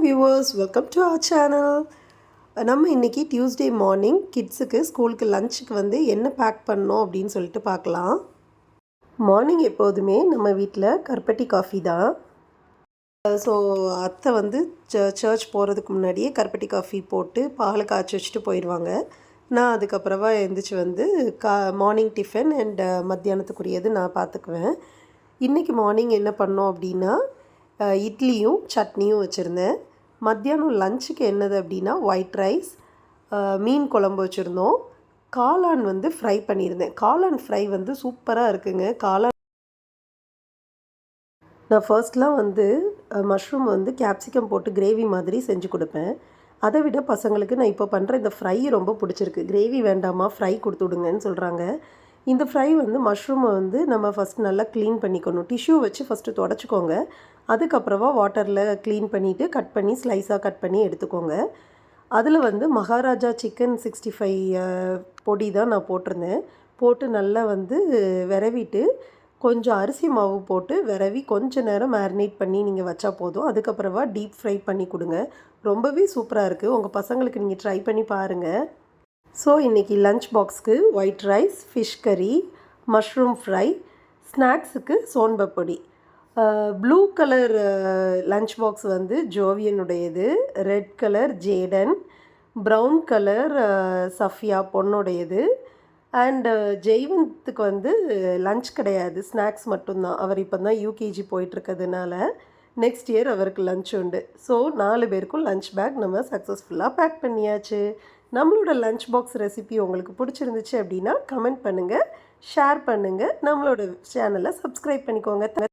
Viewers, welcome to our channel. நம்ம இன்றைக்கி Tuesday morning கிட்ஸுக்கு ஸ்கூலுக்கு லஞ்சுக்கு வந்து என்ன பேக் பண்ணோம் அப்படின்னு சொல்லிட்டு பார்க்கலாம். மார்னிங் எப்போதுமே நம்ம வீட்டில் கருப்பட்டி காஃபி தான். ஸோ அத்தை வந்து சர்ச் போகிறதுக்கு முன்னாடியே கருப்பட்டி காஃபி போட்டு பாலை காய்ச்சி வச்சுட்டு போயிடுவாங்க. நான் அதுக்கப்புறமா எழுந்திரிச்சி வந்து மார்னிங் டிஃபன் அண்ட் மத்தியானத்துக்குரியது நான் பார்த்துக்குவேன். இன்றைக்கி மார்னிங் என்ன பண்ணோம் அப்படின்னா இட்லியும் சட்னியும் வச்சுருந்தேன். மத்தியானம் லஞ்சுக்கு என்னது அப்படின்னா ஒயிட் ரைஸ், மீன் குழம்பு வச்சுருந்தோம். காளான் வந்து ஃப்ரை பண்ணியிருந்தேன். காளான் ஃப்ரை வந்து சூப்பராக இருக்குங்க. நான் ஃபர்ஸ்ட்லாம் வந்து மஷ்ரூம் வந்து கேப்சிகம் போட்டு கிரேவி மாதிரி செஞ்சு கொடுப்பேன். அதை விட பசங்களுக்கு நான் இப்போ பண்ணுற இந்த ஃப்ரை ரொம்ப பிடிச்சிருக்கு. கிரேவி வேண்டாமா, ஃப்ரை கொடுத்து விடுங்கன்னு சொல்கிறாங்க. இந்த ஃப்ரை வந்து மஷ்ரூமை வந்து நம்ம ஃபஸ்ட் நல்லா க்ளீன் பண்ணிக்கணும். டிஷ்யூ வச்சு ஃபஸ்ட்டு துடைச்சிக்கோங்க. அதுக்கப்புறமா வாட்டரில் க்ளீன் பண்ணிவிட்டு கட் பண்ணி ஸ்லைஸாக கட் பண்ணி எடுத்துக்கோங்க. அதில் வந்து மகாராஜா சிக்கன் 65 பொடி தான் நான் போட்டிருந்தேன். போட்டு நல்லா வந்து விரவிட்டு கொஞ்சம் அரிசி மாவு போட்டு விரவி கொஞ்சம் நேரம் மேரினேட் பண்ணி நீங்கள் வச்சா போதும். அதுக்கப்புறமா டீப் ஃப்ரை பண்ணி கொடுங்க. ரொம்பவே சூப்பராக இருக்குது. உங்கள் பசங்களுக்கு நீங்கள் ட்ரை பண்ணி பாருங்கள். ஸோ இன்றைக்கி லஞ்ச் பாக்ஸ்க்கு white rice, fish curry, mushroom fry, ஸ்நாக்ஸுக்கு soan papdi. Blue colour lunch box வந்து ஜோவியனுடையது, red colour Jayden, brown colour Safiya பொண்ணுடையது. அண்டு ஜெய்வந்த்துக்கு வந்து லஞ்ச் கிடையாது, ஸ்நாக்ஸ் மட்டும்தான். அவர் இப்போ தான் யூகேஜி போயிட்டுருக்கிறதுனால நெக்ஸ்ட் இயர் அவருக்கு லஞ்ச் உண்டு. ஸோ 4 பேருக்கும் லஞ்ச் பேக் நம்ம சக்ஸஸ்ஃபுல்லாக பேக் பண்ணியாச்சு. நம்மளோட லஞ்ச் பாக்ஸ் ரெசிபி உங்களுக்கு பிடிச்சிருந்துச்சு அப்படின்னா கமெண்ட் பண்ணுங்கள், ஷேர் பண்ணுங்கள், நம்மளோட சேனலை சப்ஸ்கிரைப் பண்ணிக்கோங்க.